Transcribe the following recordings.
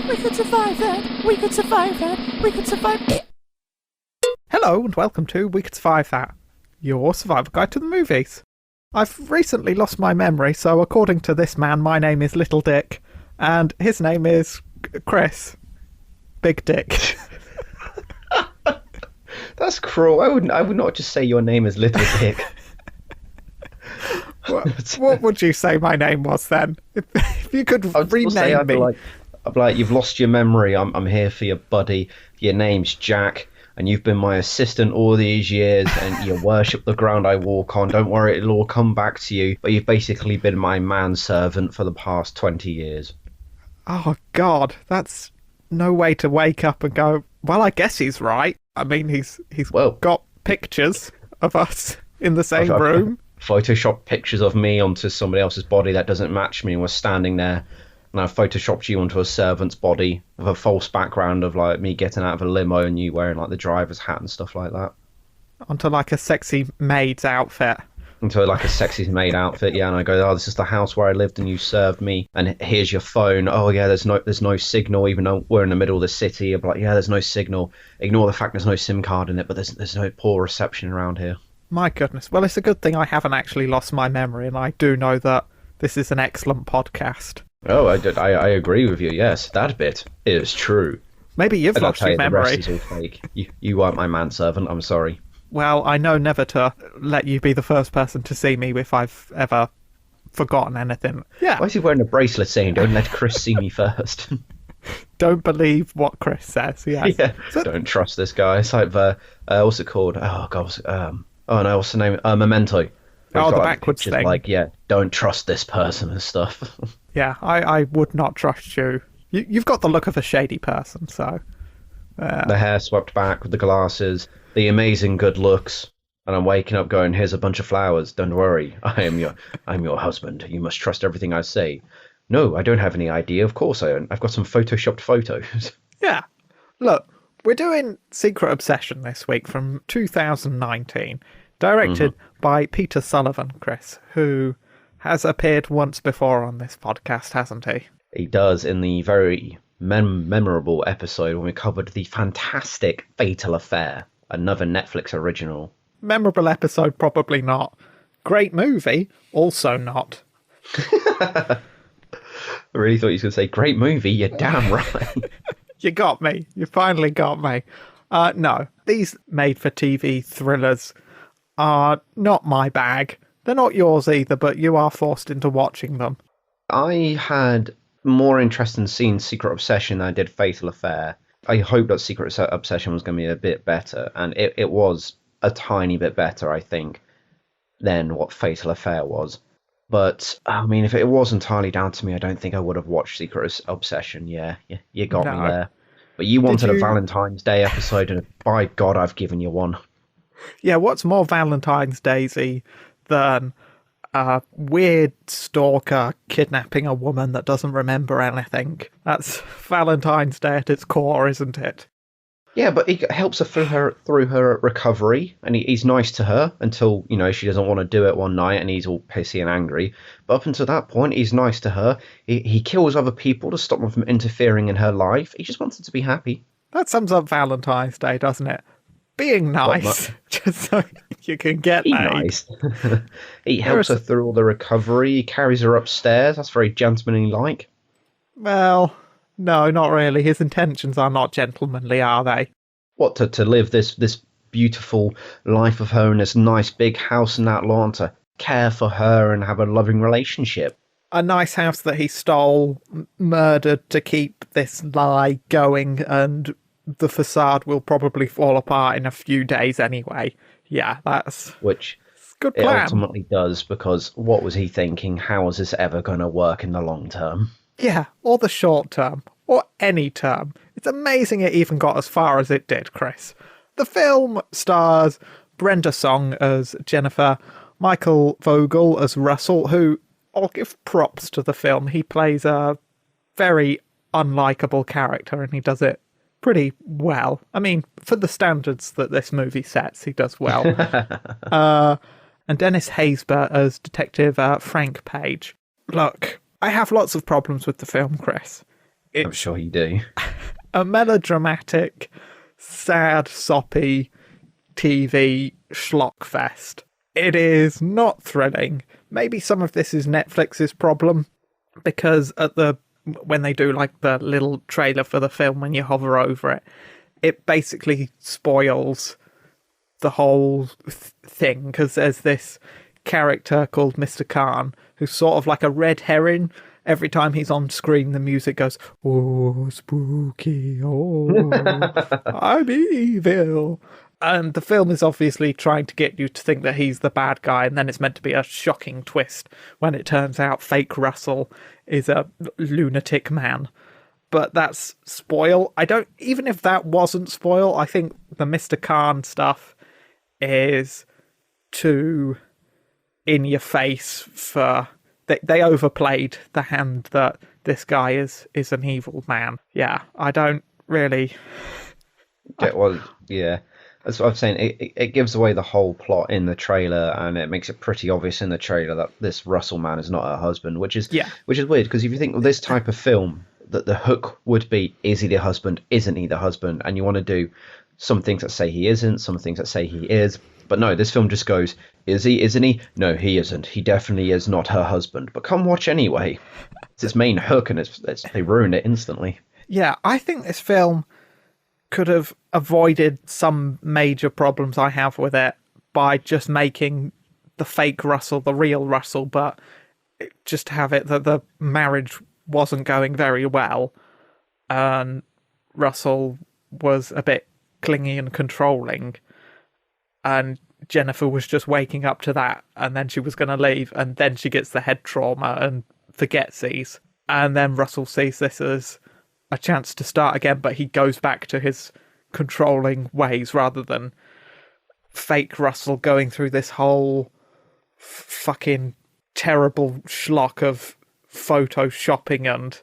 We could survive that. We could survive that. We could survive it. Hello and welcome to We Could Survive That, your survival guide to the movies. I've recently lost my memory, so according to this man, my name is Little Dick, and his name is Chris. Big Dick. That's cruel. I would not just say your name is Little Dick. What would you say my name was then? If you could rename me. I'd be like, you've lost your memory. I'm here for you, buddy. Your name's Jack, and you've been my assistant all these years, and you worship the ground I walk on. Don't worry, it'll all come back to you. But you've basically been my manservant for the past 20 years. Oh, God. That's no way to wake up and go, well, I guess he's right. I mean, he's got pictures of us in the same room. Photoshopped pictures of me onto somebody else's body that doesn't match me, and we're standing there, and I've photoshopped you onto a servant's body with a false background of like me getting out of a limo and you wearing like the driver's hat and stuff like that. Onto like a sexy maid's outfit. Into like a sexy maid outfit, yeah, and I go, oh, this is the house where I lived and you served me, and here's your phone. Oh yeah, there's no signal, even though we're in the middle of the city. I'm like, yeah, there's no signal. Ignore the fact there's no SIM card in it, but there's no poor reception around here. My goodness. Well, it's a good thing I haven't actually lost my memory, and I do know that this is an excellent podcast. Oh, I agree with you, yes. That bit is true. Maybe you've lost your memory. The rest is all fake. You weren't my manservant, I'm sorry. Well, I know never to let you be the first person to see me if I've ever forgotten anything. Yeah. Why is he wearing a bracelet saying, don't let Chris see me first? Don't believe what Chris says, yes. Yeah, don't trust this guy. It's like what's it called? Oh, God, oh no, what's the name? Memento. Oh, the backwards thing. Like, yeah, don't trust this person and stuff. Yeah, I would not trust you. You've got the look of a shady person, so... The hair swept back with the glasses, the amazing good looks, and I'm waking up going, here's a bunch of flowers. Don't worry, I'm your husband. You must trust everything I say. No, I don't have any idea. Of course I don't. I've got some photoshopped photos. Yeah. Look, we're doing Secret Obsession this week from 2019, directed by Peter Sullivan, Chris, who has appeared once before on this podcast, hasn't he? He does, in the very memorable episode when we covered the fantastic Fatal Affair, another Netflix original. Memorable episode, probably not. Great movie, also not. I really thought you was going to say, great movie, you're damn right. You got me. You finally got me. No, these made-for-TV thrillers are not my bag. They're not yours either, but you are forced into watching them. I had more interest in seeing Secret Obsession than I did Fatal Affair. I hoped that Secret Obsession was going to be a bit better, and it was a tiny bit better, I think, than what Fatal Affair was. But, I mean, if it was entirely down to me, I don't think I would have watched Secret Obsession. Yeah, you got me there. But you wanted a Valentine's Day episode, and by God, I've given you one. Yeah, what's more Valentine's Daisy than a weird stalker kidnapping a woman that doesn't remember anything? That's Valentine's Day at its core, isn't it? Yeah, but he helps her through her recovery, and he's nice to her until, she doesn't want to do it one night and he's all pissy and angry. But up until that point, he's nice to her. He kills other people to stop them from interfering in her life. He just wants her to be happy. That sums up Valentine's Day, doesn't it? Being nice, just so you can get laid. Nice. He helps her through all the recovery. He carries her upstairs. That's very gentlemanly-like. Well, no, not really. His intentions are not gentlemanly, are they? What, to live this beautiful life of her in this nice big house in that lawn, to care for her and have a loving relationship? A nice house that he stole, murdered to keep this lie going, and the facade will probably fall apart in a few days anyway. Yeah, that's... Which good plan. It ultimately does, because what was he thinking? How is this ever going to work in the long term? Yeah, or the short term, or any term. It's amazing it even got as far as it did, Chris. The film stars Brenda Song as Jennifer, Michael Vogel as Russell, who, I'll give props to the film. He plays a very unlikable character, and he does it pretty well. I mean, for the standards that this movie sets, he does well. And Dennis Haysbert as Detective Frank Page. Look, I have lots of problems with the film, Chris. I'm sure you do. A melodramatic, sad, soppy TV schlock fest. It is not thrilling. Maybe some of this is Netflix's problem, because when they do like the little trailer for the film, when you hover over it, it basically spoils the whole thing, because there's this character called Mr. Khan who's sort of like a red herring. Every time he's on screen, the music goes, "Oh, spooky, oh, I'm evil." And the film is obviously trying to get you to think that he's the bad guy, and then it's meant to be a shocking twist when it turns out fake Russell is a lunatic man. But that's spoil. Even if that wasn't spoil, I think the Mr. Khan stuff is too in your face for... They overplayed the hand that this guy is an evil man. Yeah, I don't really... Yeah. That's what I'm saying. It gives away the whole plot in the trailer, and it makes it pretty obvious in the trailer that this Russell man is not her husband, which is weird, because if you think of this type of film, that the hook would be, is he the husband, isn't he the husband? And you want to do some things that say he isn't, some things that say he is. But no, this film just goes, is he, isn't he? No, he isn't. He definitely is not her husband. But come watch anyway. It's its main hook, and they ruined it instantly. Yeah, I think this film could have avoided some major problems I have with it by just making the fake Russell the real Russell, but just have it that the marriage wasn't going very well, and Russell was a bit clingy and controlling, and Jennifer was just waking up to that, and then she was going to leave, and then she gets the head trauma and forgetsies, and then Russell sees this as a chance to start again, but he goes back to his controlling ways rather than fake Russell going through this whole fucking terrible schlock of photoshopping and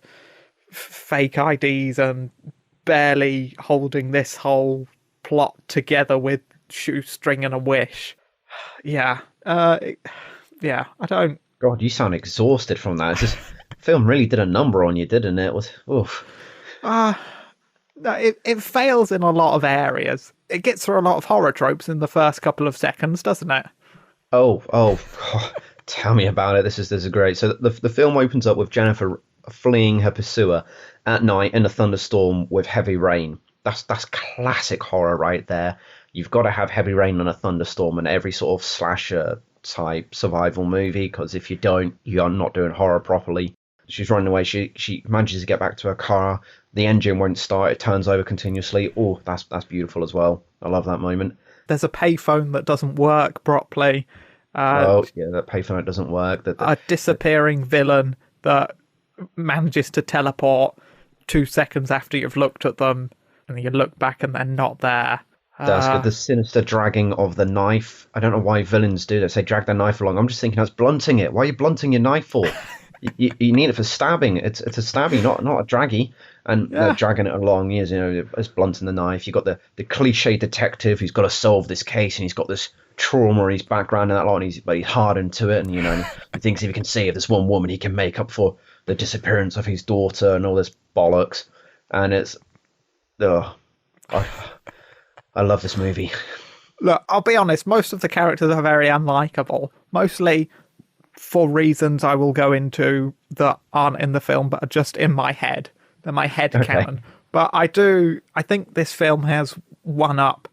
fake IDs and barely holding this whole plot together with shoestring and a wish. Yeah. I don't... God, you sound exhausted from that. This film really did a number on you, didn't it? Oof. No, it fails in a lot of areas. It gets through a lot of horror tropes in the first couple of seconds, doesn't it? Oh, tell me about it. This is great. So the film opens up with Jennifer fleeing her pursuer at night in a thunderstorm with heavy rain. That's classic horror right there. You've got to have heavy rain and a thunderstorm in every sort of slasher type survival movie, because if you don't, you are not doing horror properly. She's running away. She manages to get back to her car. The engine won't start. It turns over continuously. Oh, that's beautiful as well. I love that moment. There's a payphone that doesn't work properly. That payphone doesn't work. A disappearing villain that manages to teleport 2 seconds after you've looked at them, and you look back and they're not there. That's good. The sinister dragging of the knife. I don't know why villains do this. They drag their knife along. I'm just thinking, that's blunting it. Why are you blunting your knife for? you need it for stabbing. It's a stabby, not a draggy. And they're dragging it along. He is, as blunting the knife. You've got the cliche detective who's got to solve this case, and he's got this trauma in his background and that lot, but he's hardened to it, and he thinks if he can save this one woman, he can make up for the disappearance of his daughter and all this bollocks. And it's, I love this movie. Look, I'll be honest, most of the characters are very unlikable, mostly for reasons I will go into that aren't in the film but are just in my head. They're my head canon. But I think this film has one up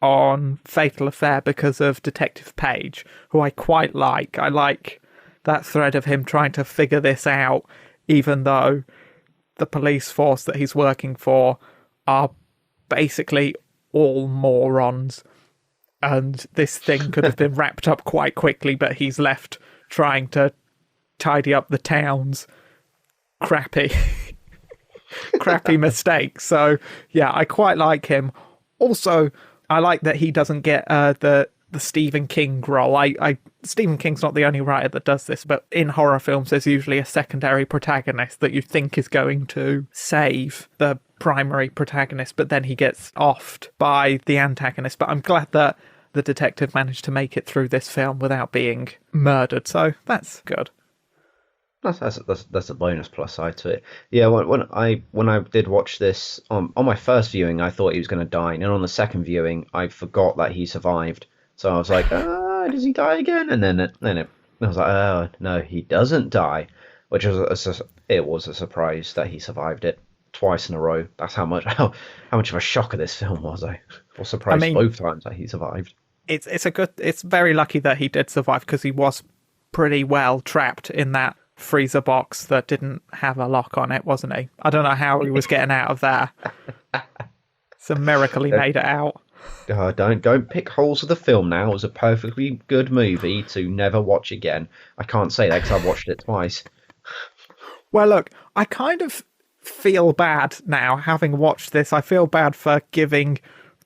on Fatal Affair because of Detective Page, who I quite like. I like that thread of him trying to figure this out, even though the police force that he's working for are basically all morons. And this thing could have been wrapped up quite quickly, but he's left trying to tidy up the town's crappy mistakes. So, yeah, I quite like him. Also, I like that he doesn't get the Stephen King role. Stephen King's not the only writer that does this, but in horror films, there's usually a secondary protagonist that you think is going to save the primary protagonist, but then he gets offed by the antagonist. But I'm glad that the detective managed to make it through this film without being murdered, so that's good. That's a bonus plus side to it. Yeah, when I did watch this on my first viewing, I thought he was going to die, and on the second viewing, I forgot that he survived. So I was like, does he die again? And then I was like, oh no, he doesn't die, which it was a surprise that he survived it twice in a row. That's how much of a shocker this film was. I was I surprised mean, both times that he survived. it's very lucky that he did survive because he was pretty well trapped in that freezer box that didn't have a lock on it, wasn't he? I don't know how he was getting out of there. It's a miracle he made it out. Don't pick holes of the film now. It was a perfectly good movie to never watch again. I can't say that because I've watched it twice. Well, look, I kind of feel bad now, having watched this. I feel bad for giving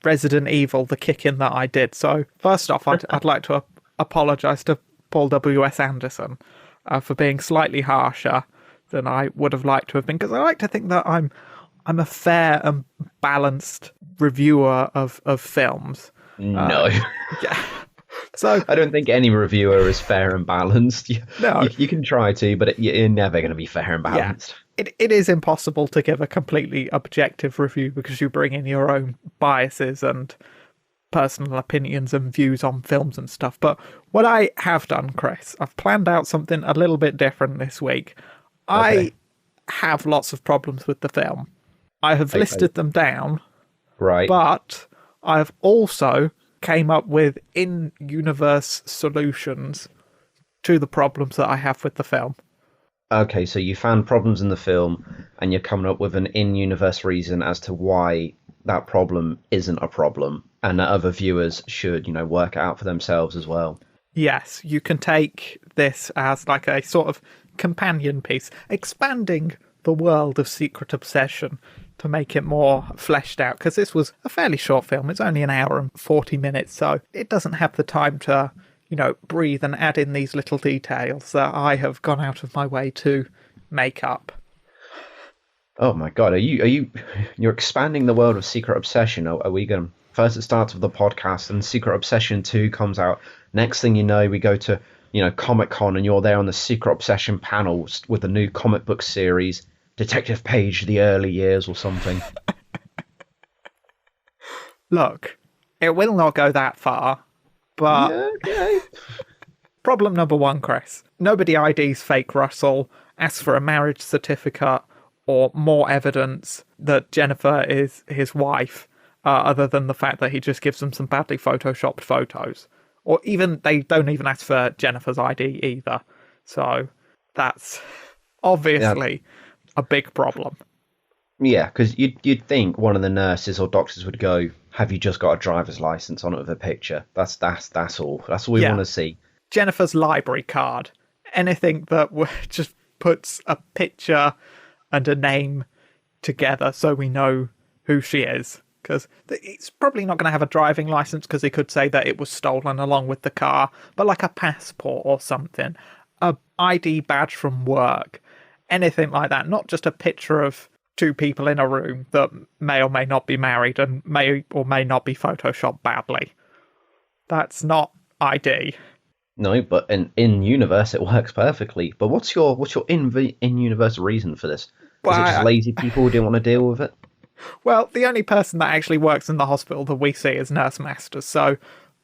Resident Evil the kick-in that I did. So, first off, I'd like to apologise to Paul W.S. Anderson for being slightly harsher than I would have liked to have been, because I like to think that I'm a fair and balanced reviewer of films. No. Yeah. So I don't think any reviewer is fair and balanced. No. You can try to, but you're never going to be fair and balanced. It is impossible to give a completely objective review because you bring in your own biases and personal opinions and views on films and stuff. But what I have done, Chris, I've planned out something a little bit different this week. Okay. I have lots of problems with the film. I have Okay. listed them down, Right. but I've also came up with in-universe solutions to the problems that I have with the film. Okay, so you found problems in the film and you're coming up with an in-universe reason as to why that problem isn't a problem and that other viewers should, work it out for themselves as well. Yes, you can take this as like a sort of companion piece, expanding the world of Secret Obsession to make it more fleshed out, because this was a fairly short film. It's only an hour and 40 minutes, so it doesn't have the time to, breathe and add in these little details that I have gone out of my way to make up. Oh my God, you're expanding the world of Secret Obsession? Are we going? First it starts with the podcast, and Secret Obsession 2 comes out. Next thing you know, we go to Comic-Con, and you're there on the Secret Obsession panels with the new comic book series, Detective Page: The Early Years or something. Look, it will not go that far, but Yeah, okay. problem number one, Chris. Nobody IDs fake Russell, asks for a marriage certificate or more evidence that Jennifer is his wife, other than the fact that he just gives them some badly photoshopped photos. Or even, they don't even ask for Jennifer's ID either. So that's obviously a big problem. Yeah, because you'd think one of the nurses or doctors would go, "Have you just got a driver's license on it with a picture?" That's all. That's all we Yeah. want to see. Jennifer's library card. Anything that just puts a picture and a name together so we know who she is. Because it's probably not going to have a driving license, because he could say that it was stolen along with the car, but like a passport or something, a ID badge from work, anything like that. Not just a picture of two people in a room that may or may not be married and may or may not be photoshopped badly. That's not ID. No, but in universe it works perfectly. But what's your in universe reason for this? Is Well, it just lazy people who didn't want to deal with it? Well, the only person that actually works in the hospital that we see is Nurse Masters. So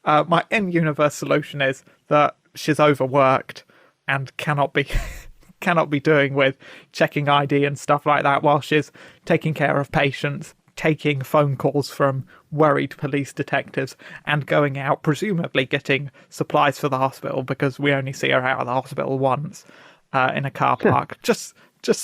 my in-universe solution is that she's overworked and cannot be doing with checking ID and stuff like that while she's taking care of patients, taking phone calls from worried police detectives, and going out, presumably getting supplies for the hospital, because we only see her out of the hospital once in a car park. Just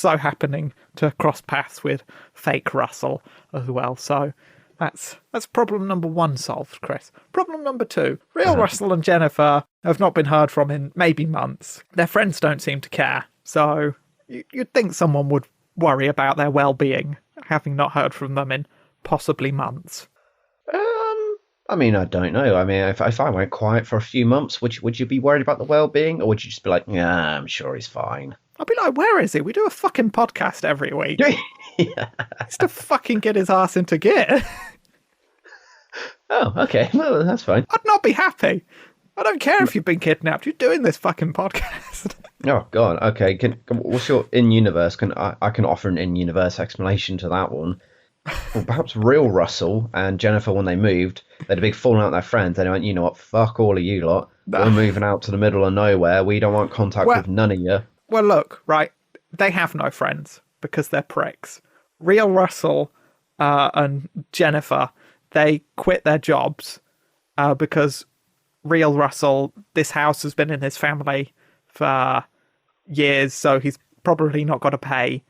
so happening to cross paths with fake Russell as well. So that's problem number one solved, Chris. Problem number two. Real Russell and Jennifer have not been heard from in maybe months. Their friends don't seem to care. So you'd think someone would worry about their well-being, having not heard from them in possibly months. I mean, I don't know. I mean, if I went quiet for a few months, would you be worried about the well-being, or would you just be like, "Yeah, I'm sure he's fine"? I'd be like, where is he? We do a fucking podcast every week. Yeah. He's to fucking get his ass into gear. Oh, okay. Well, that's fine. I'd not be happy. I don't care if you've been kidnapped. You're doing this fucking podcast. Oh God. Okay. What's your in-universe? I can offer an in-universe explanation to that one. Well, perhaps real Russell and Jennifer, when they moved, they had a big falling out with their friends. They went, you know what? Fuck all of you lot. We're moving out to the middle of nowhere. We don't want contact Well, with none of you. well, look, right. They have no friends because they're pricks. Real Russell and Jennifer, they quit their jobs because Real Russell, this house has been in his family for years, so he's probably not got to pay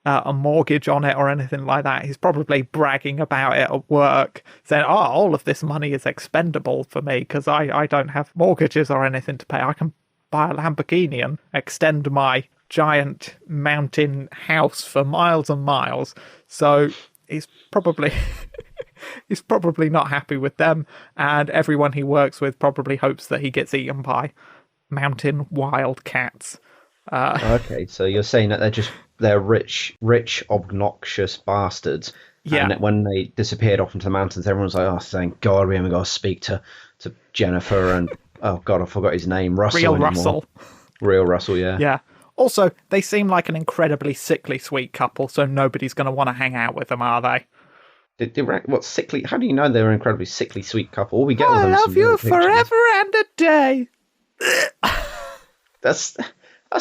a mortgage on it or anything like that. He's probably bragging about it at work, saying, "Oh, all of this money is expendable for me because I don't have mortgages or anything to pay. I can buy a Lamborghini and extend my giant mountain house for miles and miles." So he's probably he's probably not happy with them, and everyone he works with probably hopes that he gets eaten by mountain wild cats. Okay, so you're saying that they're rich, obnoxious bastards. Yeah. And that when they disappeared off into the mountains, everyone's like, "Oh, thank God, we haven't got to speak to Jennifer and oh God, I forgot his name, Russell Real anymore." Russell. Real Russell, yeah. Yeah. Also, they seem like an incredibly sickly sweet couple, so nobody's going to want to hang out with them, are they? What sickly? How do you know they're an incredibly sickly sweet couple? All we get with I them is love some you little pictures. forever and a day. That's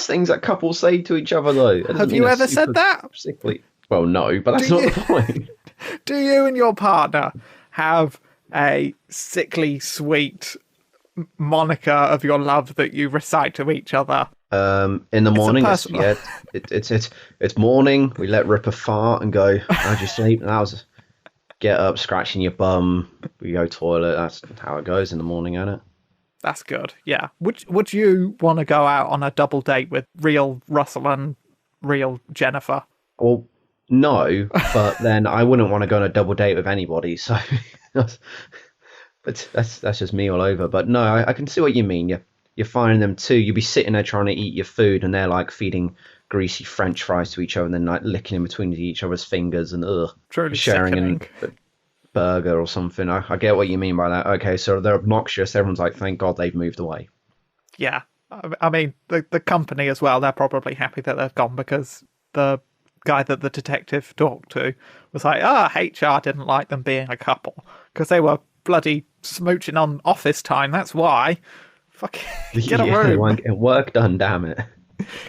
things that couples say to each other, though. It doesn't Have mean you they're ever said super that? Sickly. Well, no, but that's Do not you- the point. Do you and your partner have a sickly sweet moniker of your love that you recite to each other? In the morning, personal- yeah, it's morning. We let rip a fart and go, "How'd you sleep?" And that was get up, scratching your bum. We go toilet. That's how it goes in the morning, isn't it? That's good. Yeah. Would you want to go out on a double date with real Russell and real Jennifer? Well, no, but then I wouldn't want to go on a double date with anybody. So, but that's just me all over. But no, I can see what you mean. You're finding them too. You'll be sitting there trying to eat your food, and they're like feeding greasy French fries to each other, and then like licking in between each other's fingers, and Truly sharing sickening. a burger or something. I get what you mean by that. Okay, so they're obnoxious. Everyone's like, thank God they've moved away. Yeah. I mean, the company as well, they're probably happy that they've gone because the guy that the detective talked to was like, HR didn't like them being a couple because they were bloody smooching on office time. That's why. Fuck, get a They room. won't get work done, damn it.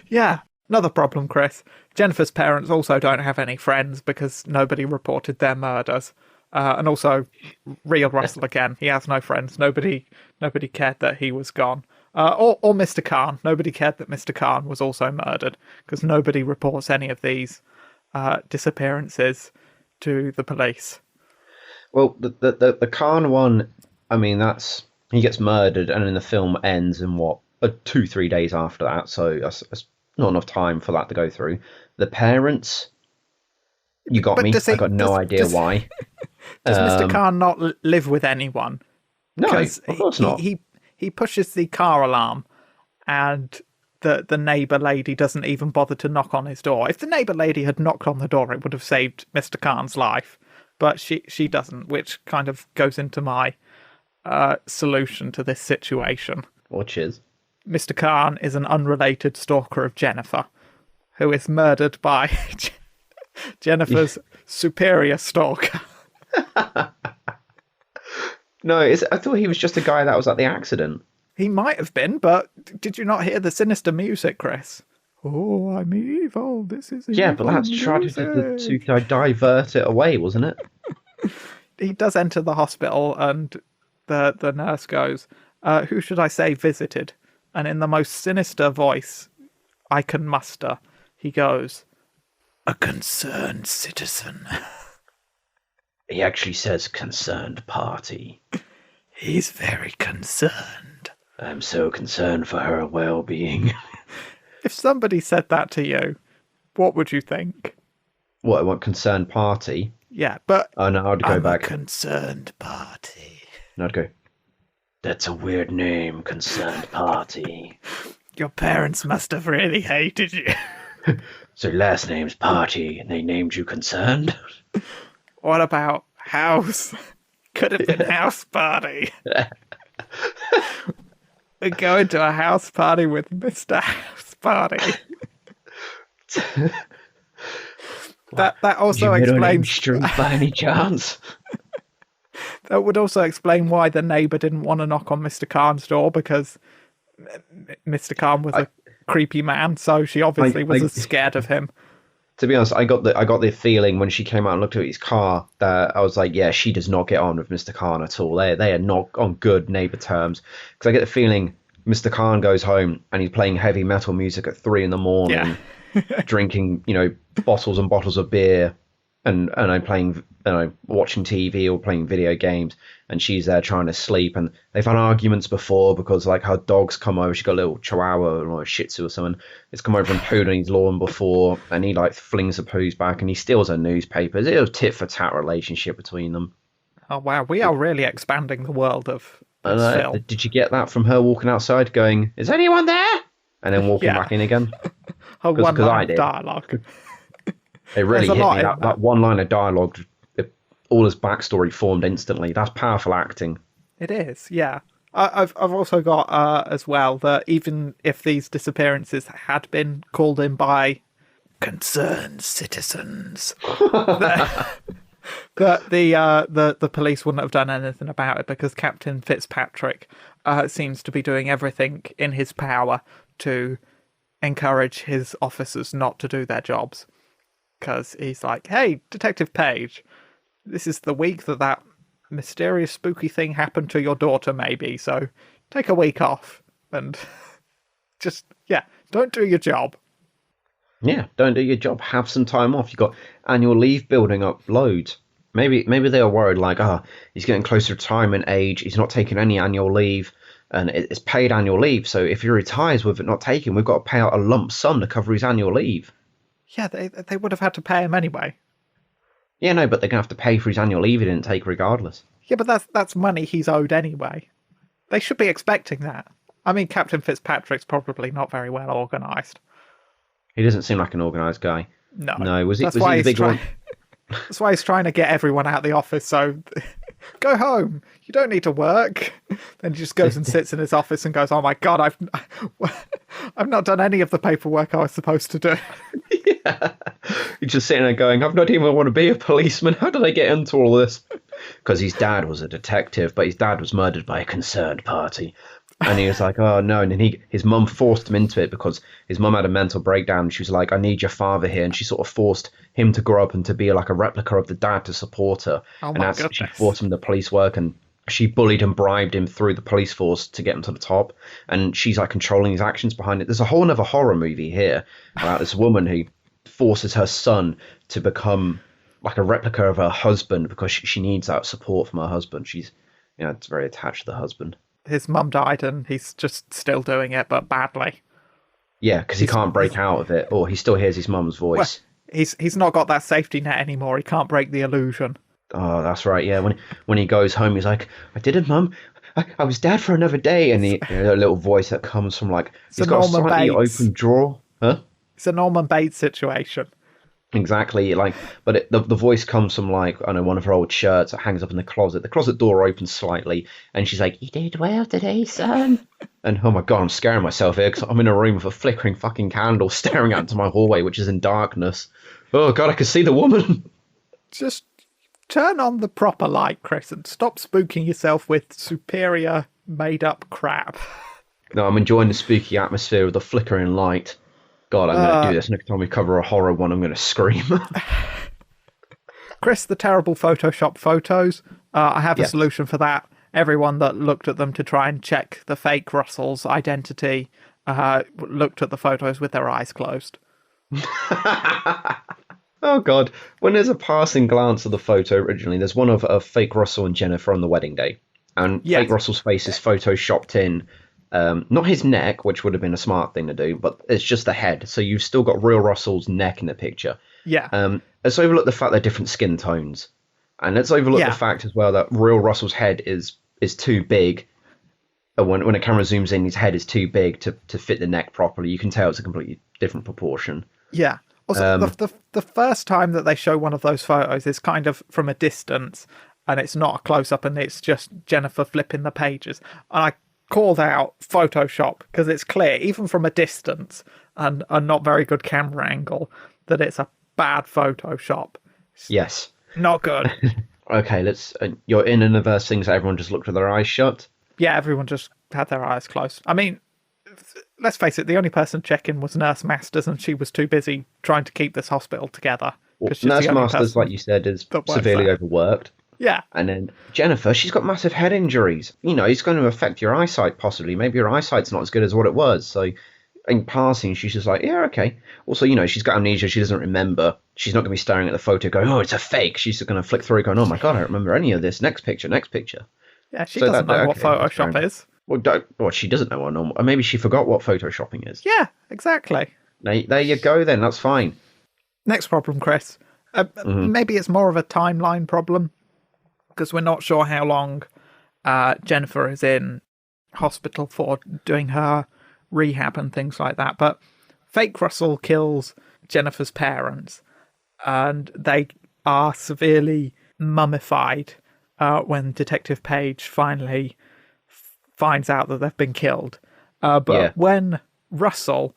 Yeah. Another problem, Chris. Jennifer's parents also don't have any friends because nobody reported their murders. And also, real Russell again. He has no friends. Nobody cared that he was gone. Or Mr. Khan. Nobody cared that Mr. Khan was also murdered because nobody reports any of these disappearances to the police. Well, the Khan one, I mean, he gets murdered, and then the film ends in 2-3 days after that. So that's not enough time for that to go through. The parents, you got But me. does he- I got no does- idea does- why. Does Mr. Khan not live with anyone? No, Because of course not. he pushes the car alarm and the neighbour lady doesn't even bother to knock on his door. If the neighbour lady had knocked on the door, it would have saved Mr. Khan's life. But she doesn't, which kind of goes into my solution to this situation. Which is? Mr. Khan is an unrelated stalker of Jennifer, who is murdered by Jennifer's superior stalker. No, I thought he was just a guy that was at the accident. He might have been, but did you not hear the sinister music, Chris? Oh, I'm evil. This is evil. Yeah, but that's tried to divert it away, wasn't it? He does enter the hospital, and the nurse goes, "Who should I say visited?" And in the most sinister voice I can muster, he goes, "A concerned citizen." He actually says concerned party. He's very concerned. I'm so concerned for her well-being. If somebody said that to you, what would you think? What concerned party? Yeah, but Oh no, I'd go I'm back. a concerned party. And I'd go, that's a weird name, concerned party. Your parents must have really hated you. So last name's Party, and they named you Concerned? What about house? Could have been house party. We're going to a house party with Mr. House party. That also Did you meet on M explains Street by any chance? that would also explain why the neighbour didn't want to knock on Mr. Khan's door, because Mr. Khan was a creepy man, so she obviously was scared of him. To be honest, I got the feeling when she came out and looked at his car that I was like, yeah, she does not get on with Mr. Khan at all. They are not on good neighbour terms. Because I get the feeling Mr. Khan goes home and he's playing heavy metal music at 3 a.m, drinking, bottles and bottles of beer, and I'm playing, watching TV or playing video games, and she's there trying to sleep. And they've had arguments before because like her dog's come over. She's got a little Chihuahua or a Shih Tzu or something. It's come over and pooed on his lawn before, and he like flings the poos back and he steals her newspapers. It was a tit for tat relationship between them. Oh wow, we are really expanding the world of this film. Did you get that from her walking outside, going, "Is anyone there?" and then walking back in again? Her one line of dialogue. It really hit me. That one line of dialogue, all his backstory formed instantly. That's powerful acting. It is, yeah. I've also got as well that even if these disappearances had been called in by concerned citizens, that the police wouldn't have done anything about it, because Captain Fitzpatrick seems to be doing everything in his power to encourage his officers not to do their jobs. Because he's like, hey, Detective Page, this is the week that mysterious spooky thing happened to your daughter, maybe, so take a week off and just, don't do your job. Yeah, don't do your job. Have some time off. You've got annual leave building up loads. Maybe they were worried, like, he's getting close to retirement age, he's not taking any annual leave, and it's paid annual leave, so if he retires with it not taken, we've got to pay out a lump sum to cover his annual leave. Yeah, they would have had to pay him anyway. Yeah, no, but they're going to have to pay for his annual leave he didn't take regardless. Yeah, but that's money he's owed anyway. They should be expecting that. I mean, Captain Fitzpatrick's probably not very well organised. He doesn't seem like an organised guy. No, was he the big one? That's why he's trying to get everyone out of the office, so go home. You don't need to work. Then he just goes and sits in his office and goes, oh my God, I've not done any of the paperwork I was supposed to do. Yeah. He's just sitting there going, I've not even want to be a policeman. How did I get into all this? Because his dad was a detective, but his dad was murdered by a concerned party. And he was like, oh no. And then his mum forced him into it because his mum had a mental breakdown. She was like, I need your father here. And she sort of forced him to grow up and to be like a replica of the dad to support her. Oh and my as goodness. she forced him to police work, and she bullied and bribed him through the police force to get him to the top. And she's like controlling his actions behind it. There's a whole other horror movie here about this woman who forces her son to become like a replica of her husband because she needs that support from her husband. She's, it's very attached to the husband. His mum died and he's just still doing it, but badly. Yeah, because he can't break out of it, or he still hears his mum's voice. Well, he's not got that safety net anymore. He can't break the illusion. Oh, that's right. Yeah, when he goes home, he's like, "I did it, Mum. I was dead for another day." And a little voice that comes from like he's got a slightly open drawer, huh? It's a Norman Bates situation. Exactly, but the voice comes from like, I don't know, one of her old shirts that hangs up in the closet. The closet door opens slightly, and she's like, "You did well today, son." And oh my God, I'm scaring myself here because I'm in a room with a flickering fucking candle staring out into my hallway, which is in darkness. Oh God, I can see the woman. Just turn on the proper light, Chris, and stop spooking yourself with superior made-up crap. No, I'm enjoying the spooky atmosphere of the flickering light. God, I'm going to do this. Next time we cover a horror one, I'm going to scream. Chris, the terrible Photoshop photos. I have a solution for that. Everyone that looked at them to try and check the fake Russell's identity looked at the photos with their eyes closed. Oh, God. When there's a passing glance of the photo originally, there's one of fake Russell and Jennifer on the wedding day. And fake Russell's face is photoshopped in. Not his neck, which would have been a smart thing to do, but it's just the head. So you've still got real Russell's neck in the picture. Yeah. Let's overlook the fact they're different skin tones. And let's overlook the fact as well that real Russell's head is too big. When a camera zooms in, his head is too big to fit the neck properly. You can tell it's a completely different proportion. Yeah. Also, the first time that they show one of those photos is kind of from a distance, and it's not a close-up, and it's just Jennifer flipping the pages. And I called out Photoshop because it's clear, even from a distance and a not very good camera angle, that it's a bad Photoshop. Yes. Not good. Okay, you're in an universe things everyone just looked with their eyes shut. Yeah, everyone just had their eyes closed. I mean, let's face it, the only person checking was Nurse Masters, and she was too busy trying to keep this hospital together. Well, Nurse Masters, like you said, is severely overworked. Yeah. And then Jennifer, she's got massive head injuries. It's going to affect your eyesight, possibly. Maybe your eyesight's not as good as what it was. So in passing, she's just like, yeah, okay. Also, she's got amnesia. She doesn't remember. She's not going to be staring at the photo going, oh, it's a fake. She's just going to flick through going, oh, my God, I don't remember any of this. Next picture. Yeah, she doesn't know what Photoshop is. Well, she doesn't know what normal. Or maybe she forgot what photoshopping is. Yeah, exactly. There you go then. That's fine. Next problem, Chris. Maybe it's more of a timeline problem because we're not sure how long Jennifer is in hospital for doing her rehab and things like that. But Fake Russell kills Jennifer's parents and they are severely mummified when Detective Page finally finds out that they've been killed. But when Russell,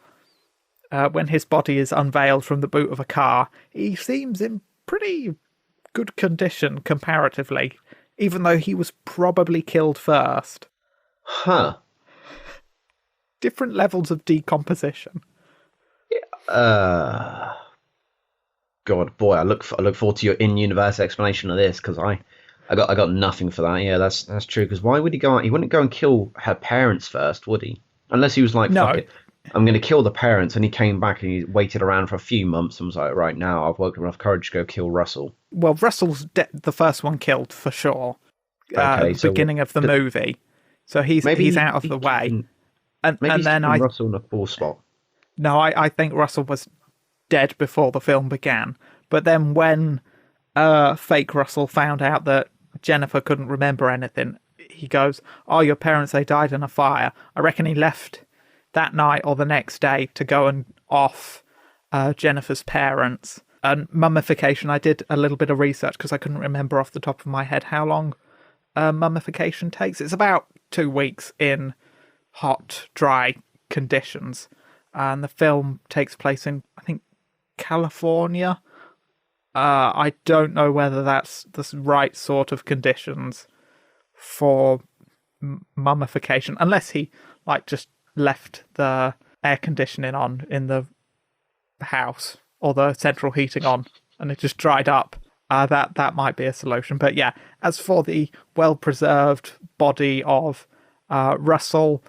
when his body is unveiled from the boot of a car, he seems in pretty good condition comparatively, even though he was probably killed first. Huh. Different levels of decomposition. God, boy, I look forward to your in-universe explanation of this because I got nothing for that. Yeah, that's true. Because why would he go out? He wouldn't go and kill her parents first, would he? Unless he was like, no. Fuck it, I'm going to kill the parents. And he came back and he waited around for a few months and was like, right now, I've woken enough courage to go kill Russell. Well, Russell's the first one killed for sure. Okay, at the beginning of the movie, so he's out of the way. And then Russell in a poor spot. No, I think Russell was dead before the film began. But then when Fake Russell found out that Jennifer couldn't remember anything, he goes, oh, your parents, they died in a fire. I reckon he left that night or the next day to go and off Jennifer's parents. And mummification, I did a little bit of research because I couldn't remember off the top of my head how long mummification takes. It's about 2 weeks in hot, dry conditions. And the film takes place in, I think, California. I don't know whether that's the right sort of conditions for mummification, unless he just left the air conditioning on in the house or the central heating on and it just dried up. That might be a solution. But yeah, as for the well-preserved body of Russell,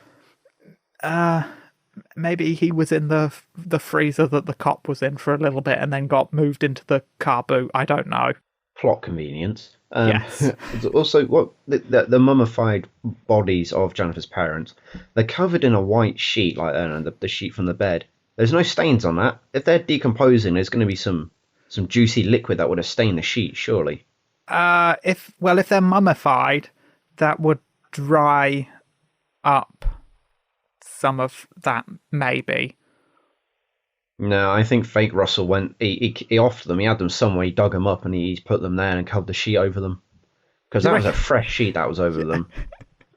maybe he was in the freezer that the cop was in for a little bit and then got moved into the car boot. I don't know. Plot convenience. Yes. Also, what the mummified bodies of Jennifer's parents, they're covered in a white sheet, like the sheet from the bed. There's no stains on that. If they're decomposing, there's going to be some juicy liquid that would have stained the sheet, surely. If they're mummified, that would dry up some of that, maybe. No, I think Fake Russell went. He offered them. He had them somewhere. He dug them up and he's put them there and covered the sheet over them. Because that was a fresh sheet that was over them.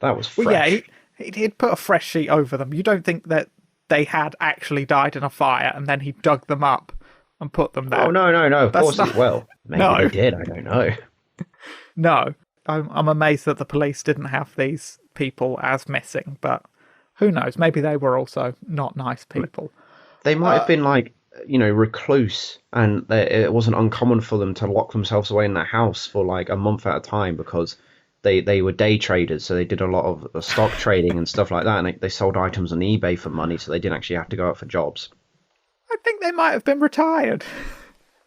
That was fresh. Well, yeah, he'd put a fresh sheet over them. You don't think that they had actually died in a fire and then he dug them up and put them there? Oh no! Of course he will. Maybe he did. I don't know. No, I'm amazed that the police didn't have these people as missing, but who knows? Maybe they were also not nice people. They might have been recluse, and it wasn't uncommon for them to lock themselves away in their house for a month at a time because they were day traders, so they did a lot of stock trading and stuff like that, and they sold items on eBay for money, so they didn't actually have to go out for jobs. I think they might have been retired.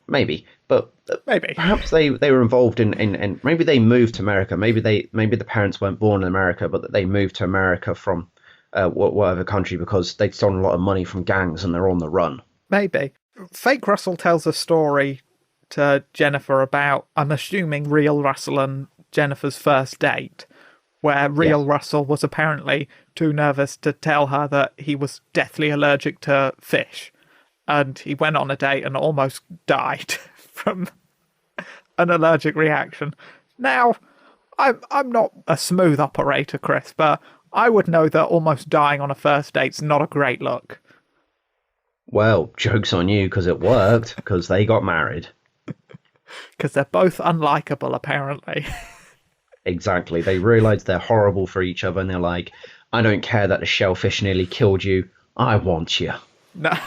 Maybe, but maybe perhaps they were involved in maybe they moved to America. Maybe the parents weren't born in America, but they moved to America from whatever country because they'd stolen a lot of money from gangs and they're on the run. Maybe. Fake Russell tells a story to Jennifer about, I'm assuming, real Russell and Jennifer's first date, where real Russell was apparently too nervous to tell her that he was deathly allergic to fish. And he went on a date and almost died from an allergic reaction. Now, I'm not a smooth operator, Chris, but I would know that almost dying on a first date's not a great look. Well, joke's on you because it worked, because they got married. Because they're both unlikable, apparently. Exactly. They realise they're horrible for each other and they're like, I don't care that the shellfish nearly killed you. I want you. No,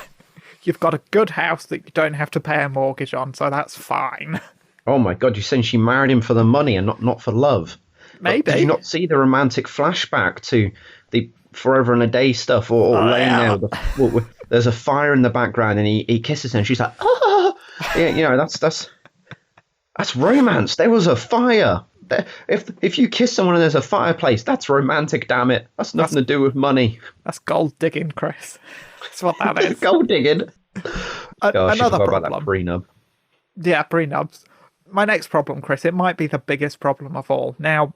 you've got a good house that you don't have to pay a mortgage on, so that's fine. Oh my God, you're saying she married him for the money and not for love? Maybe. But did you not see the romantic flashback to the Forever and a Day stuff or laying there? There's a fire in the background and he kisses her and she's like, oh! Yeah, that's romance. There was a fire. If you kiss someone and there's a fireplace, that's romantic, damn it. That's nothing to do with money. That's gold digging, Chris. That's what that is. Gold digging. Another problem. About that prenub. Yeah, prenubs. My next problem, Chris, it might be the biggest problem of all. Now,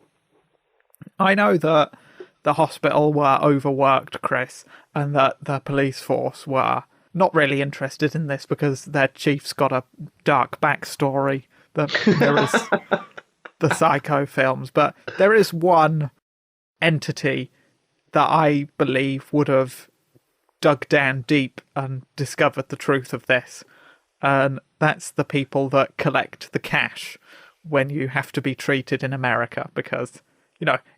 I know that the hospital were overworked, Chris, and that the police force were not really interested in this because their chief's got a dark backstory that mirrors the Psycho films. But there is one entity that I believe would have dug down deep and discovered the truth of this. And that's the people that collect the cash when you have to be treated in America. Because,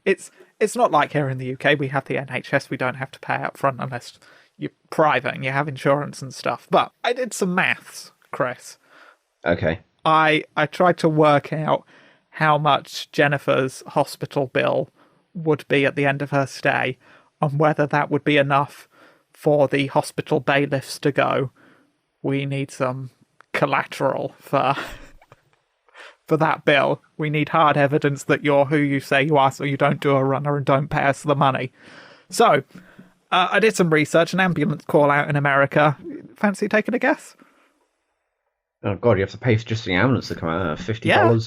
it's not like here in the UK, we have the NHS, we don't have to pay up front unless you're private and you have insurance and stuff. But I did some maths, Chris. Okay. I tried to work out how much Jennifer's hospital bill would be at the end of her stay and whether that would be enough for the hospital bailiffs to go, we need some collateral for that bill. We need hard evidence that you're who you say you are so you don't do a runner and don't pay us the money. So, I did some research, an ambulance call out in America. Fancy taking a guess? Oh God, you have to pay for just the ambulance to come out. $50? Yeah.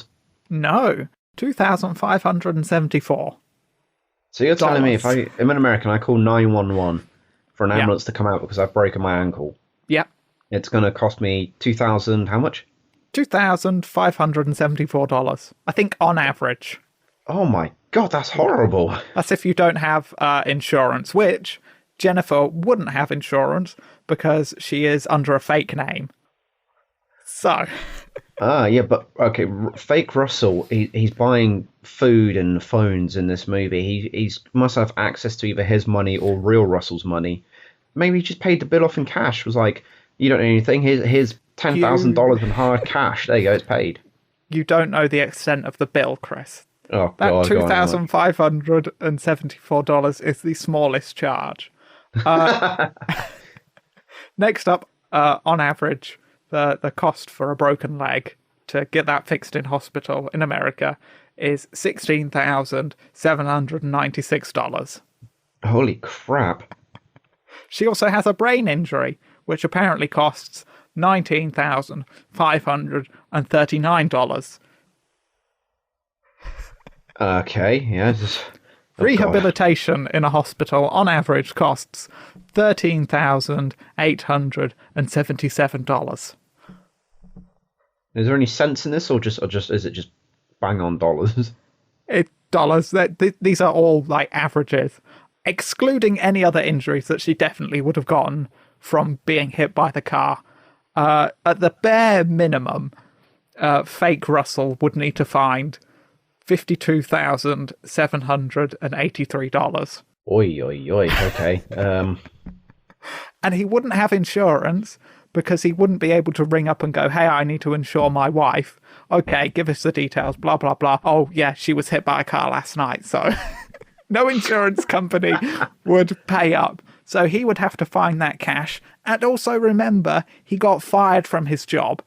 No. $2,574. So you're telling me if I'm an American, I call 911 for an ambulance to come out because I've broken my ankle. Yep. It's going to cost me $2,000, how much? $2,574. I think on average. Oh my God, that's horrible. That's if you don't have insurance, which Jennifer wouldn't have insurance because she is under a fake name. So. Yeah, but okay, fake Russell, he's buying food and phones in this movie. He must have access to either his money or real Russell's money. Maybe he just paid the bill off in cash. Was like, you don't know anything. Here's $10,000 in hard cash. There you go, it's paid. You don't know the extent of the bill, Chris. Oh, that God, $2,574 is the smallest charge. Next up, on average, the cost for a broken leg to get that fixed in hospital in America is $16,796. Holy crap. She also has a brain injury, which apparently costs $19,539. Okay, yeah. Rehabilitation in a hospital, on average, costs $13,877. Is there any sense in this, or is it just bang on dollars? Dollars. These are all like averages, excluding any other injuries that she definitely would have gotten from being hit by the car. At the bare minimum, fake Russell would need to find $52,783. Oi, oi, oi. Okay. And he wouldn't have insurance because he wouldn't be able to ring up and go, hey, I need to insure my wife. Okay, give us the details, blah, blah, blah. Oh, yeah, she was hit by a car last night, so no insurance company would pay up. So he would have to find that cash. And also remember, he got fired from his job.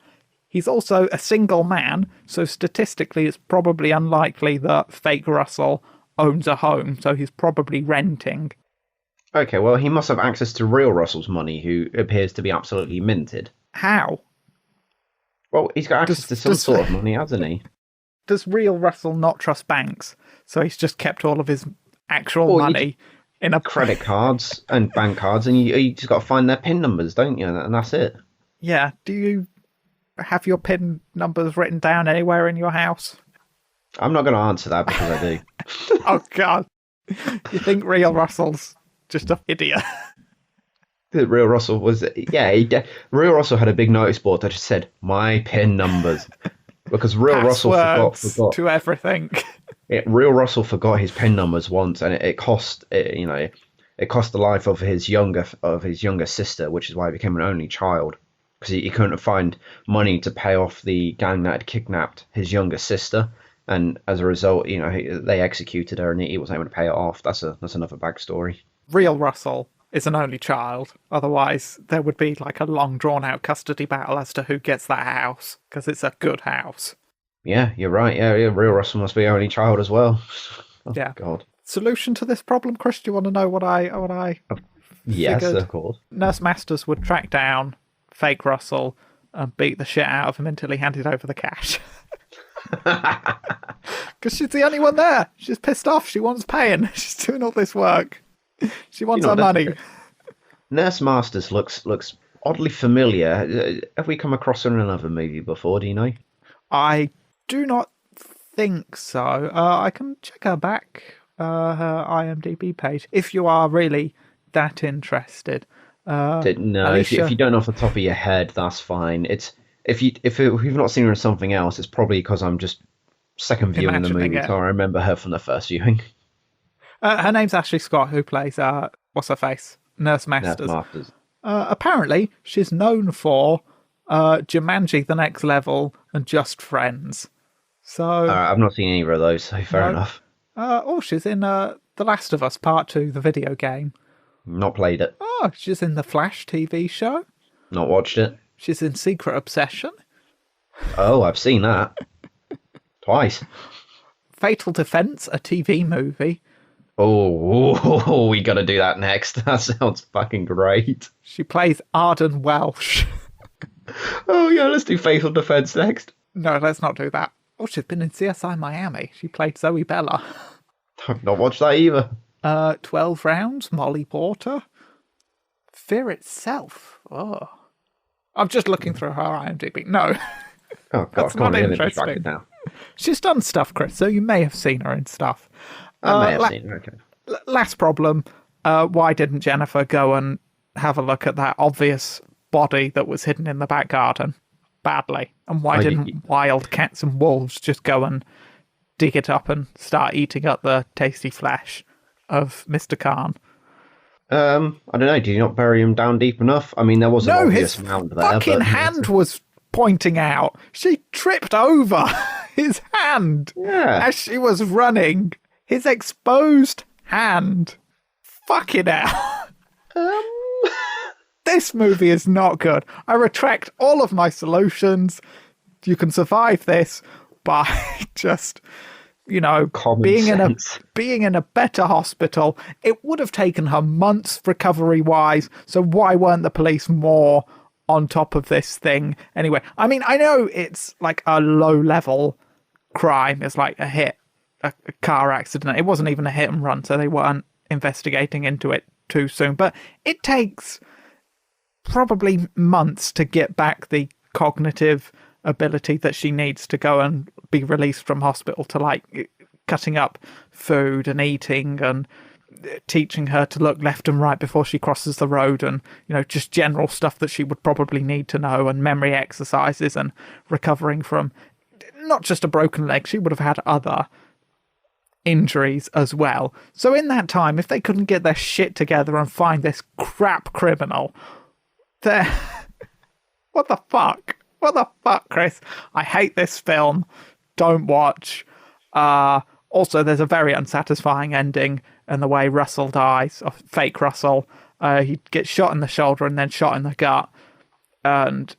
He's also a single man, so statistically it's probably unlikely that fake Russell owns a home, so he's probably renting. Okay, well, he must have access to real Russell's money, who appears to be absolutely minted. How? Well, he's got access to some sort of money, hasn't he? Does real Russell not trust banks? So he's just kept all of his actual money in a... Credit cards and bank cards, and you just got to find their PIN numbers, don't you? And that's it. Yeah, do you have your PIN numbers written down anywhere in your house? I'm not going to answer that because I do. Oh, God. You think real Russell's just an idiot? Real Russell was, yeah, Real Russell had a big notice board that just said, my pin numbers. Because Real Russell Passwords forgot. to everything. Real Russell forgot his pin numbers once, and it cost, it cost the life of his younger sister, which is why he became an only child. Because he couldn't find money to pay off the gang that had kidnapped his younger sister. And as a result, they executed her, and he wasn't able to pay it off. That's another backstory. Real Russell is an only child. Otherwise, there would be like a long, drawn-out custody battle as to who gets that house, because it's a good house. Yeah, you're right. Yeah, Real Russell must be only child as well. Oh, yeah. God. Solution to this problem, Chris? Do you want to know what I Yes, figured? of course. Nurse Masters would track down fake Russell and beat the shit out of him until he handed over the cash. Because she's the only one there. She's pissed off. She wants paying. She's doing all this work. She wants her money. Nurse Masters looks oddly familiar. Have we come across her in another movie before? Do you know? I do not think so. I can check her back, her IMDb page, if you are really that interested. No, Alicia... if you don't know off the top of your head, that's fine. If you've not seen her in something else, it's probably because I'm just second viewing the movie, so I remember her from the first viewing. Her name's Ashley Scott, who plays what's her face? Nurse Masters. Nurse Masters. Apparently, she's known for Jumanji: The Next Level and Just Friends. So I've not seen either of those, so fair enough. She's in The Last of Us Part 2, the video game. Not played it. Oh, she's in the Flash TV show. Not watched it. She's in Secret Obsession. Oh, I've seen that. Twice. Fatal Defense, a TV movie. Oh, we gotta do that next. That sounds fucking great. She plays Arden Welsh. Oh yeah, let's do Fatal Defense next. No, let's not do that. Oh, she's been in CSI Miami. She played Zoe Bella. I've not watched that either. 12 Rounds, Molly Porter. Fear Itself. Oh. I'm just looking through her IMDb. No. Oh, God. That's not interesting. Now. She's done stuff, Chris, so you may have seen her in stuff. I may have seen her, okay. Last problem. Why didn't Jennifer go and have a look at that obvious body that was hidden in the back garden? Badly. And why didn't wild cats and wolves just go and dig it up and start eating up the tasty flesh of Mr. Khan? I don't know. Did you not bury him down deep enough? I mean, there was an obvious mound there. No, his fucking hand was pointing out. She tripped over his hand as she was running. His exposed hand. Fucking hell. This movie is not good. I retract all of my solutions. You can survive this by just, being in a better hospital. It would have taken her months recovery-wise, so why weren't the police more on top of this thing? Anyway, I mean, I know it's like a low-level crime. It's like a car accident. It wasn't even a hit and run, so they weren't investigating into it too soon. But it takes probably months to get back the cognitive ability that she needs to go and be released from hospital, to like cutting up food and eating and teaching her to look left and right before she crosses the road, and just general stuff that she would probably need to know, and memory exercises, and recovering from not just a broken leg. She would have had other injuries as well. So in that time, if they couldn't get their shit together and find this crap criminal, what the fuck? What the fuck, Chris? I hate this film. Don't watch. Also, there's a very unsatisfying ending in the way Russell dies, or fake Russell. He gets shot in the shoulder and then shot in the gut. And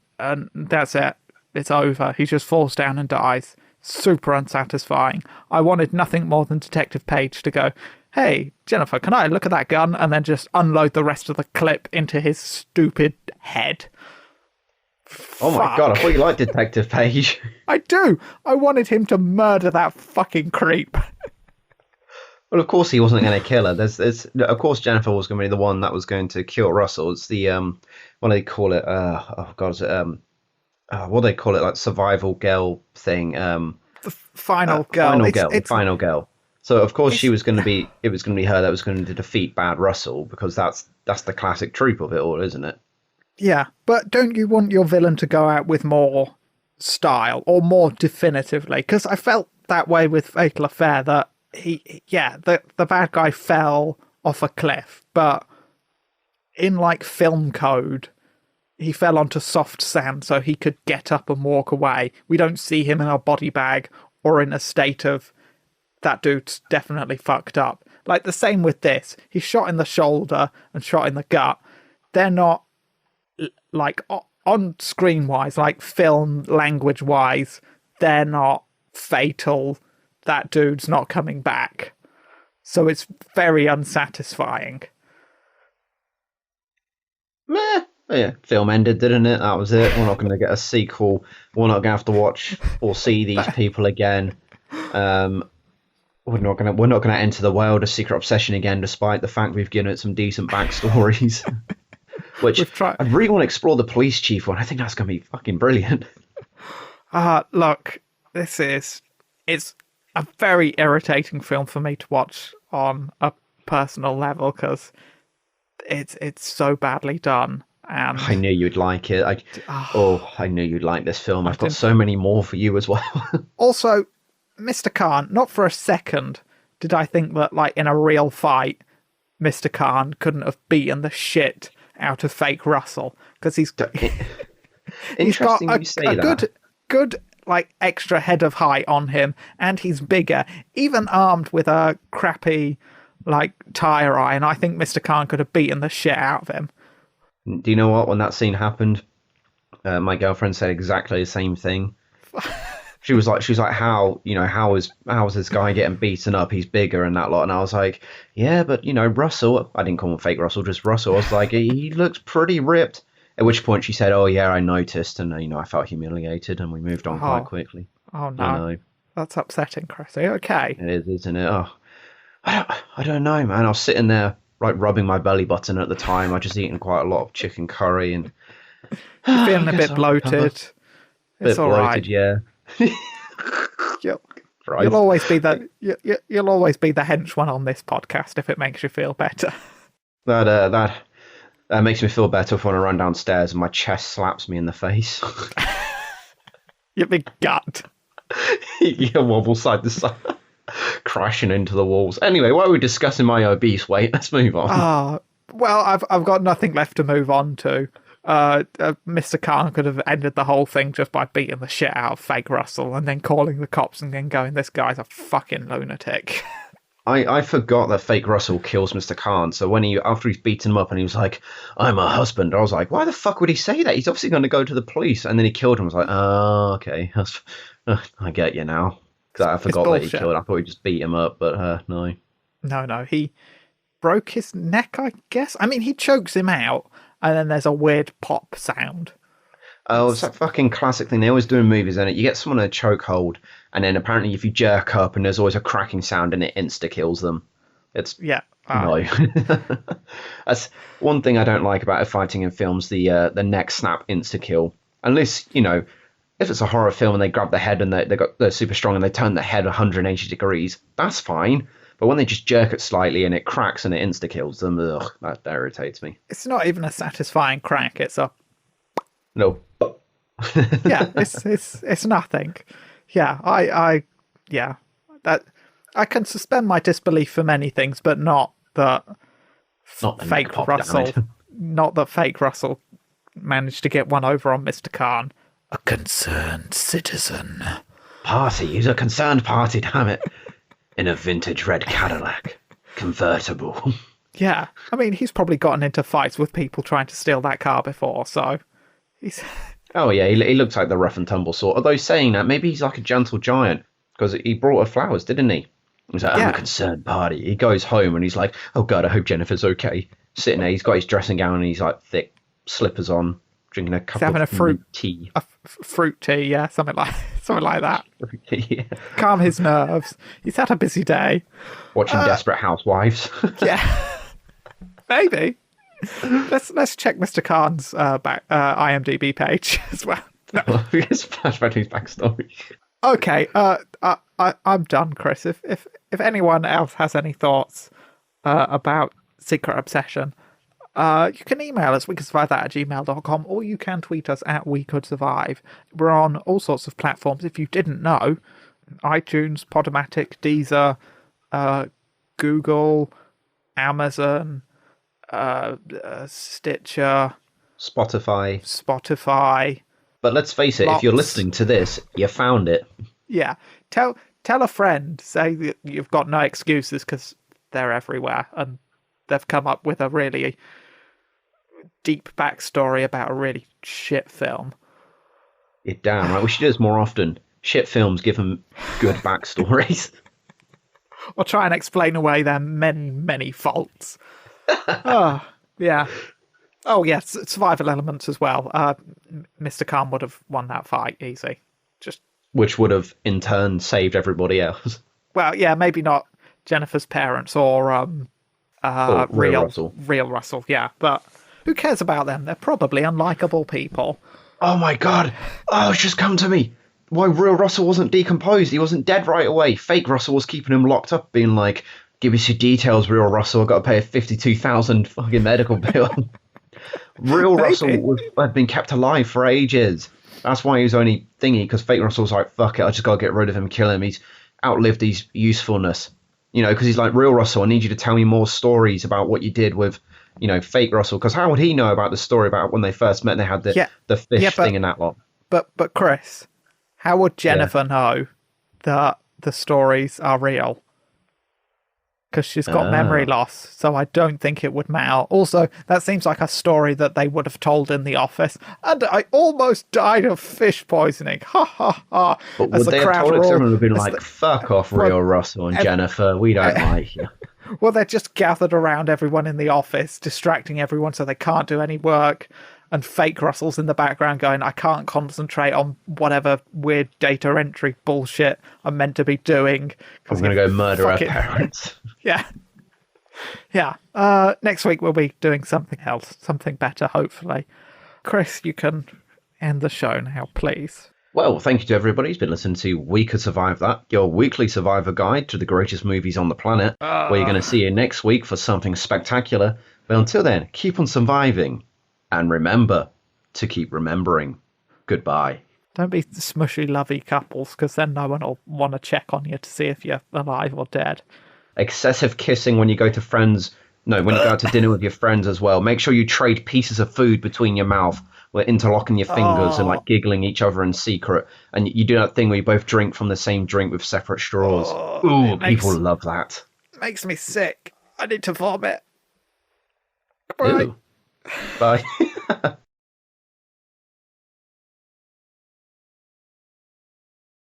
that's it. It's over. He just falls down and dies. Super unsatisfying. I wanted nothing more than Detective Page to go, "Hey, Jennifer, can I look at that gun?" and then just unload the rest of the clip into his stupid head. Oh my God, I thought you liked Detective Page. I do. I wanted him to murder that fucking creep. Well, of course he wasn't going to kill her. Of course Jennifer was going to be the one that was going to kill Russell. It's the, what do they call it? Is it, what do they call it? Like survival girl thing. The final girl. Final girl. So of course it was going to be her that was going to defeat Bad Russell, because that's the classic trope of it all, isn't it? Yeah, but don't you want your villain to go out with more style or more definitively? Because I felt that way with Fatal Affair, that the bad guy fell off a cliff, but in like film code, he fell onto soft sand so he could get up and walk away. We don't see him in a body bag or in a state of, that dude's definitely fucked up. Like the same with this. He's shot in the shoulder and shot in the gut. They're not, like, on screen wise, like film language wise, they're not fatal. That dude's not coming back. So it's very unsatisfying. Meh. Yeah, film ended, didn't it? That was it. We're not going to get a sequel. We're not going to have to watch or see these people again. We're not going to enter the world of Secret Obsession again, despite the fact we've given it some decent backstories. Which I really want to explore the police chief one. I think that's going to be fucking brilliant. Look, it's a very irritating film for me to watch on a personal level, because it's so badly done. And I knew you'd like it. I knew you'd like this film. I've got so many more for you as well. Also, Mr. Khan, not for a second did I think that, like, in a real fight, Mr. Khan couldn't have beaten the shit out of Fake Russell, because he's got a good like extra head of height on him, and he's bigger, even armed with a crappy like tire iron. I think Mr. Khan could have beaten the shit out of him. Do you know what? When that scene happened, my girlfriend said exactly the same thing. She was like, how is this guy getting beaten up? He's bigger and that lot. And I was like, yeah, but Russell, I didn't call him Fake Russell, just Russell. I was like, he looks pretty ripped. At which point she said, oh yeah, I noticed. And I felt humiliated, and we moved on quite quickly. Oh no. That's upsetting, Chris. Are you okay? It is, isn't it? Oh, I don't know, man. I was sitting there, like, rubbing my belly button at the time. I just eaten quite a lot of chicken curry, and you're feeling a bit bloated. It's all right. Yeah. You'll always be you'll always be the hench one on this podcast if it makes you feel better. That makes me feel better if I want to run downstairs and my chest slaps me in the face. Your big gut. You wobble side to side, crashing into the walls. Anyway, while we're discussing my obese weight, let's move on. Well, I've got nothing left to move on to. Mr. Khan could have ended the whole thing just by beating the shit out of Fake Russell and then calling the cops and then going, this guy's a fucking lunatic. I forgot that Fake Russell kills Mr. Khan. So after he's beaten him up and he was like, I'm a husband, I was like, why the fuck would he say that? He's obviously going to go to the police. And then he killed him. I was like, oh, okay. I get you now. Because I forgot that he killed. I thought he just beat him up, but no. No, he broke his neck, I guess. I mean, he chokes him out, and then there's a weird pop sound. Oh, it's that fucking classic thing they always do in movies, isn't it? You get someone in a chokehold, and then apparently if you jerk up and there's always a cracking sound and it insta-kills them. No. That's one thing I don't like about fighting in films, the neck snap insta-kill. Unless, if it's a horror film and they grab the head and they're super strong and they turn the head 180 degrees, that's fine. But when they just jerk it slightly and it cracks and it insta-kills them, that irritates me. It's not even a satisfying crack. It's a... No. Yeah, it's nothing. Yeah, I can suspend my disbelief for many things, but not that Fake Russell managed to get one over on Mr. Khan. A concerned citizen. Party, he's a concerned party, damn it. In a vintage red Cadillac. Convertible. Yeah, I mean, he's probably gotten into fights with people trying to steal that car before, so he's... Oh yeah, he looks like the rough and tumble sort. Although saying that, maybe he's like a gentle giant, because he brought her flowers, didn't he? He's like, I'm a concerned party. He goes home and he's like, oh God, I hope Jennifer's okay. Sitting there, he's got his dressing gown and he's like thick slippers on, drinking a cup of fruit tea. Fruit tea, yeah, something like that. Fruit tea, yeah. Calm his nerves. He's had a busy day. Watching Desperate Housewives. Yeah, maybe. Let's check Mr. Khan's IMDb page as well. No. It's flashback to his backstory. Okay, I'm done, Chris. If anyone else has any thoughts about Secret Obsession, you can email us, wecouldssurvivethat@gmail.com, or you can tweet us at WeCouldSurvive. We're on all sorts of platforms. If you didn't know, iTunes, Podomatic, Deezer, Google, Amazon, Stitcher, Spotify. But let's face it, if you're Lots. listening to this, you found it. Yeah. Tell a friend, say that you've got no excuses because they're everywhere and they've come up with a really deep backstory about a really shit film. You're damn right. We should do this more often. Shit films give them good backstories. Or try and explain away their many, many faults. Oh, yeah. Oh, yes, survival elements as well. Mr. Khan would have won that fight easy. Just Which would have, in turn, saved everybody else. Well, yeah, maybe not Jennifer's parents or real Russell, yeah. But who cares about them? They're probably unlikable people. Oh my god! Oh, it's just come to me. Why real Russell wasn't decomposed? He wasn't dead right away. Fake Russell was keeping him locked up, being like, "Give us your details, real Russell. I've got to pay a 52,000 fucking medical bill." Real Russell had been kept alive for ages. That's why he was only thingy, because Fake Russell was like, "Fuck it, I just got to get rid of him, kill him. He's outlived his usefulness." You know, because he's like, "Real Russell, I need you to tell me more stories about what you did with, you know, Fake Russell." Because how would he know about the story about when they first met and they had the fish thing and that lot? But Chris, how would Jennifer know that the stories are real? Because she's got memory loss, so I don't think it would matter. Also, that seems like a story that they would have told in the office. And I almost died of fish poisoning. Ha ha ha. But would they have told it? Someone would have been like, "Fuck off, real Russell and Jennifer. We don't like you." Well, they're just gathered around everyone in the office, distracting everyone so they can't do any work. And Fake Russell's in the background going, "I can't concentrate on whatever weird data entry bullshit I'm meant to be doing. I'm going to go murder our parents." Yeah. Yeah. Next week we'll be doing something else, something better, hopefully. Chris, you can end the show now, please. Well, thank you to everybody who's been listening to We Could Survive That, your weekly survivor guide to the greatest movies on the planet, where you're going to see you next week for something spectacular. But until then, keep on surviving. And remember to keep remembering. Goodbye. Don't be smushy, lovey couples, because then no one will want to check on you to see if you're alive or dead. Excessive kissing when you go to friends. No, when you go out to dinner with your friends as well. Make sure you trade pieces of food between your mouth. We're interlocking your fingers and like giggling each other in secret. And you do that thing where you both drink from the same drink with separate straws. Ooh, people love that. Makes me sick. I need to vomit. Bye. Ew. Bye.